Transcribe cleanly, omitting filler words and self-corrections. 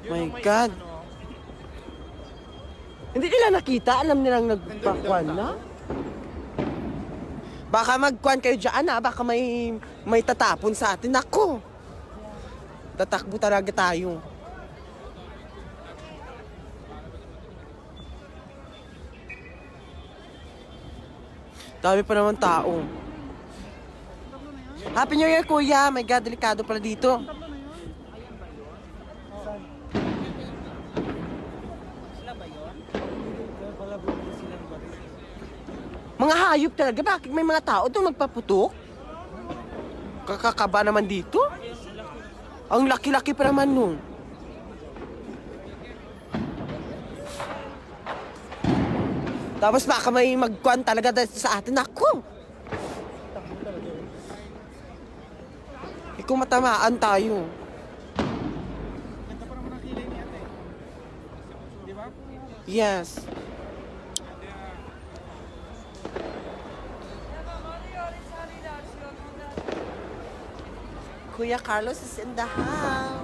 My God. Hindi nila nakita. Alam nilang nagpakwan na. Baka magkwan kayo dyan ha. Baka may tatapon sa atin. Ako. Tatakbo talaga tayo. Dami pa naman tao. Happy New Year, kuya. My God, delikado pala dito. Mga hayop talaga. Bakit may mga tao doon magpaputok? Kakakaba naman dito. Ang laki-laki pa naman nun. Tapos baka may magkuhan talaga sa atin. Ako! Kung matamaan tayo. Ganda pa naman ang kilay ni ate. Di ba? Yes. Kuya Carlos is in the house.